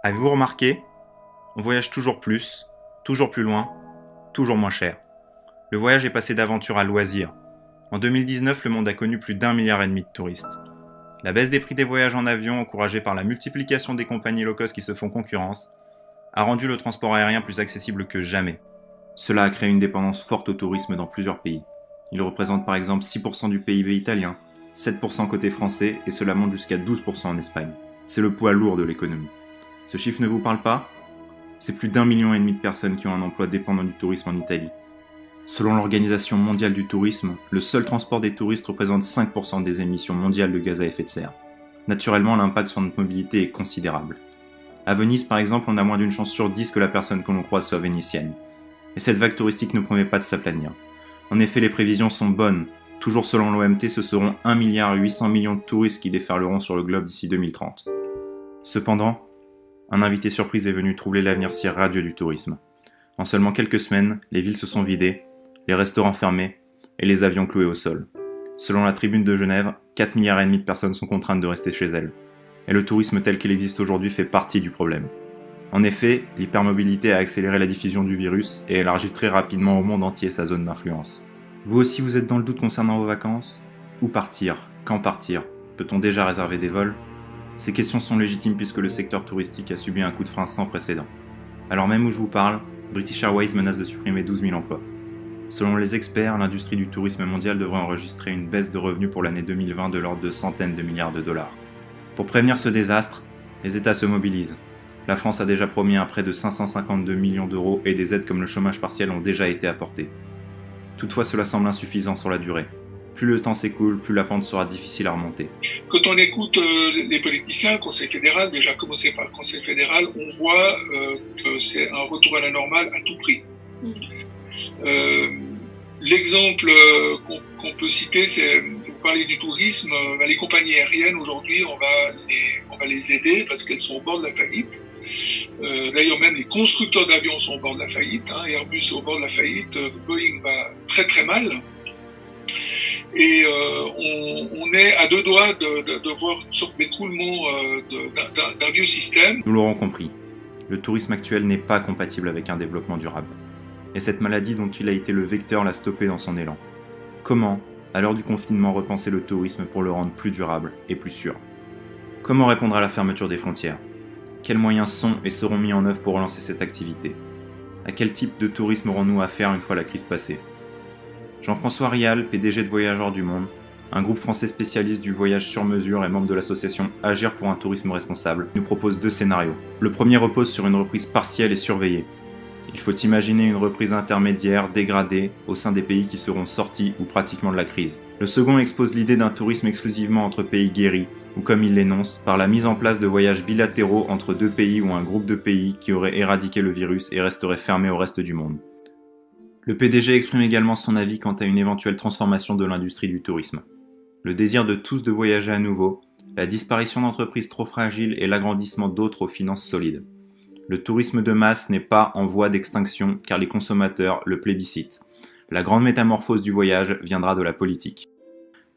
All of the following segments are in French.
Avez-vous remarqué? On voyage toujours plus loin, toujours moins cher. Le voyage est passé d'aventure à loisir. En 2019, le monde a connu plus d'1,5 milliard de touristes. La baisse des prix des voyages en avion, encouragée par la multiplication des compagnies low cost qui se font concurrence, a rendu le transport aérien plus accessible que jamais. Cela a créé une dépendance forte au tourisme dans plusieurs pays. Il représente par exemple 6% du PIB italien, 7% côté français et cela monte jusqu'à 12% en Espagne. C'est le poids lourd de l'économie. Ce chiffre ne vous parle pas? C'est plus d'1,5 million de personnes qui ont un emploi dépendant du tourisme en Italie. Selon l'Organisation mondiale du tourisme, le seul transport des touristes représente 5% des émissions mondiales de gaz à effet de serre. Naturellement, l'impact sur notre mobilité est considérable. À Venise, par exemple, on a moins d'une chance sur 10 que la personne que l'on croise soit vénitienne. Et cette vague touristique ne promet pas de s'aplanir. En effet, les prévisions sont bonnes. Toujours selon l'OMT, ce seront 1,8 milliard de touristes qui déferleront sur le globe d'ici 2030. Cependant, un invité surprise est venu troubler l'avenir si radieux du tourisme. En seulement quelques semaines, les villes se sont vidées, les restaurants fermés et les avions cloués au sol. Selon la Tribune de Genève, 4,5 milliards de personnes sont contraintes de rester chez elles. Et le tourisme tel qu'il existe aujourd'hui fait partie du problème. En effet, l'hypermobilité a accéléré la diffusion du virus et élargi très rapidement au monde entier sa zone d'influence. Vous aussi vous êtes dans le doute concernant vos vacances? Où partir? Quand partir? Peut-on déjà réserver des vols? Ces questions sont légitimes puisque le secteur touristique a subi un coup de frein sans précédent. Alors même où je vous parle, British Airways menace de supprimer 12 000 emplois. Selon les experts, l'industrie du tourisme mondial devrait enregistrer une baisse de revenus pour l'année 2020 de l'ordre de centaines de milliards de dollars. Pour prévenir ce désastre, les États se mobilisent. La France a déjà promis un prêt de 552 millions d'euros et des aides comme le chômage partiel ont déjà été apportées. Toutefois, cela semble insuffisant sur la durée. Plus le temps s'écoule, plus la pente sera difficile à remonter. Quand on écoute les politiciens, le Conseil fédéral, déjà commencer par le Conseil fédéral, on voit que c'est un retour à la normale à tout prix. L'exemple qu'on peut citer, c'est, vous parlez du tourisme, les compagnies aériennes aujourd'hui, on va les aider parce qu'elles sont au bord de la faillite. D'ailleurs, même les constructeurs d'avions sont au bord de la faillite. Airbus est au bord de la faillite, Boeing va très très mal. Et on est à deux doigts de voir une sorte d'écroulement d'un vieux système. Nous l'aurons compris, le tourisme actuel n'est pas compatible avec un développement durable. Et cette maladie dont il a été le vecteur l'a stoppé dans son élan. Comment, à l'heure du confinement, repenser le tourisme pour le rendre plus durable et plus sûr? Comment répondre à la fermeture des frontières? Quels moyens sont et seront mis en œuvre pour relancer cette activité? À quel type de tourisme aurons-nous affaire une fois la crise passée? Jean-François Rial, PDG de Voyageurs du Monde, un groupe français spécialiste du voyage sur mesure et membre de l'association Agir pour un tourisme responsable, nous propose deux scénarios. Le premier repose sur une reprise partielle et surveillée. Il faut imaginer une reprise intermédiaire, dégradée, au sein des pays qui seront sortis ou pratiquement de la crise. Le second expose l'idée d'un tourisme exclusivement entre pays guéris, ou comme il l'énonce, par la mise en place de voyages bilatéraux entre deux pays ou un groupe de pays qui auraient éradiqué le virus et resteraient fermés au reste du monde. Le PDG exprime également son avis quant à une éventuelle transformation de l'industrie du tourisme. Le désir de tous de voyager à nouveau, la disparition d'entreprises trop fragiles et l'agrandissement d'autres aux finances solides. Le tourisme de masse n'est pas en voie d'extinction car les consommateurs le plébiscitent. La grande métamorphose du voyage viendra de la politique.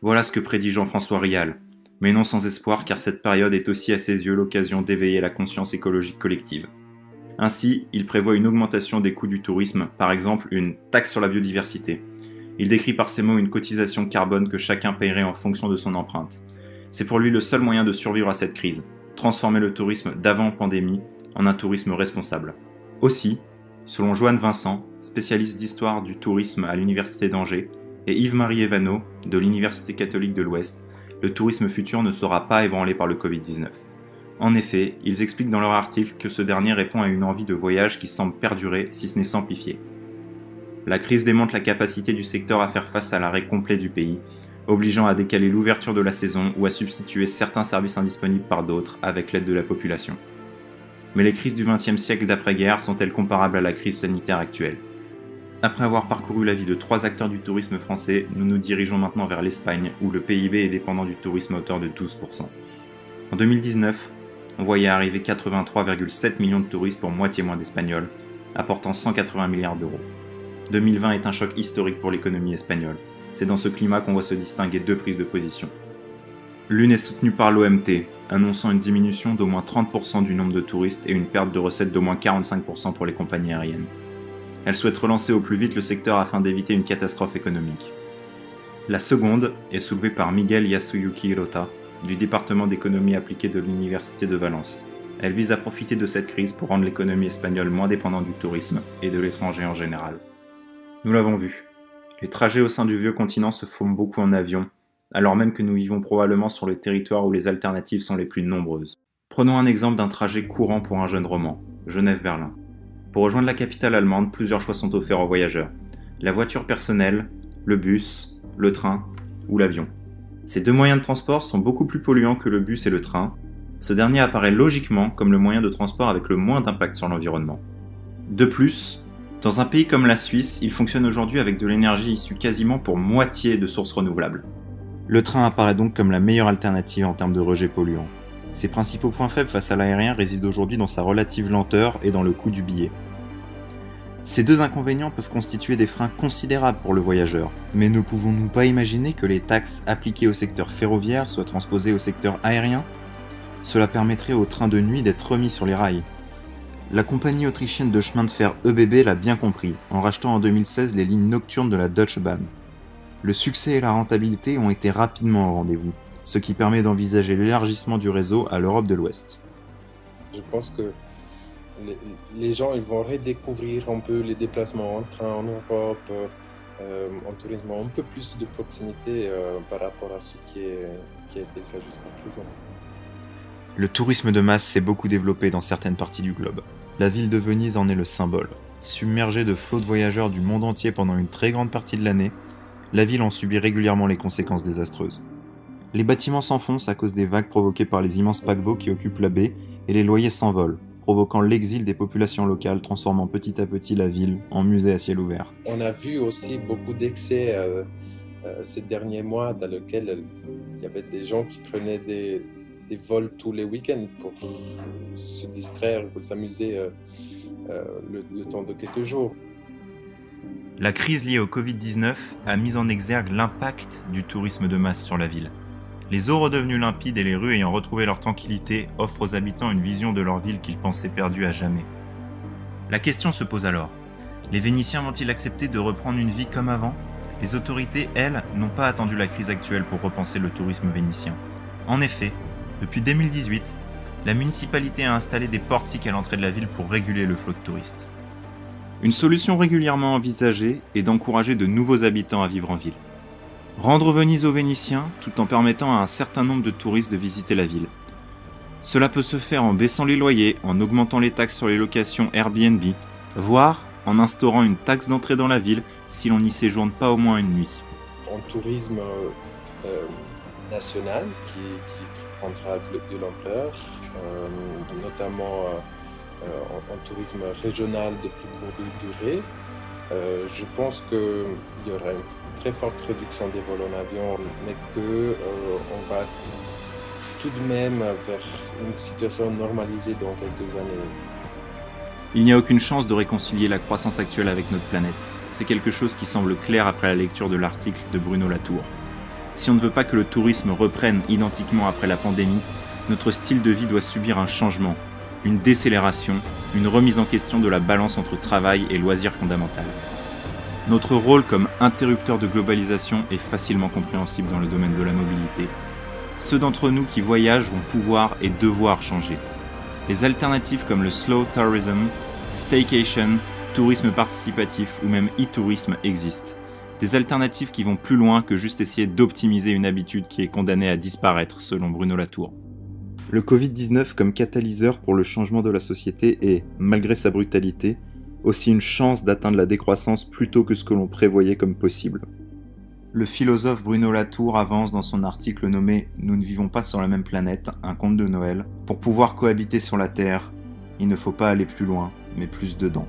Voilà ce que prédit Jean-François Rial, mais non sans espoir car cette période est aussi à ses yeux l'occasion d'éveiller la conscience écologique collective. Ainsi, il prévoit une augmentation des coûts du tourisme, par exemple une taxe sur la biodiversité. Il décrit par ces mots une cotisation carbone que chacun paierait en fonction de son empreinte. C'est pour lui le seul moyen de survivre à cette crise, transformer le tourisme d'avant pandémie en un tourisme responsable. Aussi, selon Joanne Vincent, spécialiste d'histoire du tourisme à l'Université d'Angers, et Yves-Marie Evano, de l'Université catholique de l'Ouest, le tourisme futur ne sera pas ébranlé par le Covid-19. En effet, ils expliquent dans leur article que ce dernier répond à une envie de voyage qui semble perdurer, si ce n'est s'amplifier. La crise démontre la capacité du secteur à faire face à l'arrêt complet du pays, obligeant à décaler l'ouverture de la saison ou à substituer certains services indisponibles par d'autres avec l'aide de la population. Mais les crises du XXe siècle d'après-guerre sont-elles comparables à la crise sanitaire actuelle? Après avoir parcouru la vie de 3 acteurs du tourisme français, nous nous dirigeons maintenant vers l'Espagne, où le PIB est dépendant du tourisme à hauteur de 12%. En 2019, on voyait arriver 83,7 millions de touristes pour moitié moins d'Espagnols, apportant 180 milliards d'euros. 2020 est un choc historique pour l'économie espagnole. C'est dans ce climat qu'on voit se distinguer deux prises de position. L'une est soutenue par l'OMT, annonçant une diminution d'au moins 30% du nombre de touristes et une perte de recettes d'au moins 45% pour les compagnies aériennes. Elle souhaite relancer au plus vite le secteur afin d'éviter une catastrophe économique. La seconde est soulevée par Miguel Yasuyuki Hirota, du département d'économie appliquée de l'Université de Valence. Elle vise à profiter de cette crise pour rendre l'économie espagnole moins dépendante du tourisme et de l'étranger en général. Nous l'avons vu, les trajets au sein du vieux continent se font beaucoup en avion, alors même que nous vivons probablement sur les territoires où les alternatives sont les plus nombreuses. Prenons un exemple d'un trajet courant pour un jeune roman, Genève-Berlin. Pour rejoindre la capitale allemande, plusieurs choix sont offerts aux voyageurs. La voiture personnelle, le bus, le train ou l'avion. Ces deux moyens de transport sont beaucoup plus polluants que le bus et le train. Ce dernier apparaît logiquement comme le moyen de transport avec le moins d'impact sur l'environnement. De plus, dans un pays comme la Suisse, il fonctionne aujourd'hui avec de l'énergie issue quasiment pour moitié de sources renouvelables. Le train apparaît donc comme la meilleure alternative en termes de rejet polluant. Ses principaux points faibles face à l'aérien résident aujourd'hui dans sa relative lenteur et dans le coût du billet. Ces deux inconvénients peuvent constituer des freins considérables pour le voyageur, mais ne pouvons-nous pas imaginer que les taxes appliquées au secteur ferroviaire soient transposées au secteur aérien ? Cela permettrait aux trains de nuit d'être remis sur les rails. La compagnie autrichienne de chemin de fer ÖBB l'a bien compris, en rachetant en 2016 les lignes nocturnes de la Deutsche Bahn. Le succès et la rentabilité ont été rapidement au rendez-vous, ce qui permet d'envisager l'élargissement du réseau à l'Europe de l'Ouest. Je pense que les gens ils vont redécouvrir un peu les déplacements en train en Europe, en tourisme, un peu plus de proximité par rapport à ce qui a été fait jusqu'à présent. Le tourisme de masse s'est beaucoup développé dans certaines parties du globe. La ville de Venise en est le symbole. Submergée de flots de voyageurs du monde entier pendant une très grande partie de l'année, la ville en subit régulièrement les conséquences désastreuses. Les bâtiments s'enfoncent à cause des vagues provoquées par les immenses paquebots qui occupent la baie et les loyers s'envolent, provoquant l'exil des populations locales, transformant petit à petit la ville en musée à ciel ouvert. On a vu aussi beaucoup d'excès ces derniers mois dans lesquels il y avait des gens qui prenaient des vols tous les week-ends pour se distraire, pour s'amuser le temps de quelques jours. La crise liée au Covid-19 a mis en exergue l'impact du tourisme de masse sur la ville. Les eaux redevenues limpides et les rues ayant retrouvé leur tranquillité offrent aux habitants une vision de leur ville qu'ils pensaient perdue à jamais. La question se pose alors, les Vénitiens vont-ils accepter de reprendre une vie comme avant ? Les autorités, elles, n'ont pas attendu la crise actuelle pour repenser le tourisme vénitien. En effet, depuis 2018, la municipalité a installé des portiques à l'entrée de la ville pour réguler le flot de touristes. Une solution régulièrement envisagée est d'encourager de nouveaux habitants à vivre en ville. Rendre Venise aux Vénitiens tout en permettant à un certain nombre de touristes de visiter la ville. Cela peut se faire en baissant les loyers, en augmentant les taxes sur les locations Airbnb, voire en instaurant une taxe d'entrée dans la ville si l'on n'y séjourne pas au moins une nuit. En tourisme national qui prendra de l'ampleur, notamment en tourisme régional de plus courte durée. Je pense qu'il y aura une très forte réduction des vols en avion, mais qu'on va tout de même vers une situation normalisée dans quelques années. Il n'y a aucune chance de réconcilier la croissance actuelle avec notre planète. C'est quelque chose qui semble clair après la lecture de l'article de Bruno Latour. Si on ne veut pas que le tourisme reprenne identiquement après la pandémie, notre style de vie doit subir un changement, une décélération, une remise en question de la balance entre travail et loisirs fondamental. Notre rôle comme interrupteur de globalisation est facilement compréhensible dans le domaine de la mobilité. Ceux d'entre nous qui voyagent vont pouvoir et devoir changer. Les alternatives comme le slow tourism, staycation, tourisme participatif ou même e-tourisme existent. Des alternatives qui vont plus loin que juste essayer d'optimiser une habitude qui est condamnée à disparaître selon Bruno Latour. Le Covid-19 comme catalyseur pour le changement de la société est, malgré sa brutalité, aussi une chance d'atteindre la décroissance plus tôt que ce que l'on prévoyait comme possible. Le philosophe Bruno Latour avance dans son article nommé « Nous ne vivons pas sur la même planète, un conte de Noël ». Pour pouvoir cohabiter sur la Terre, il ne faut pas aller plus loin, mais plus dedans.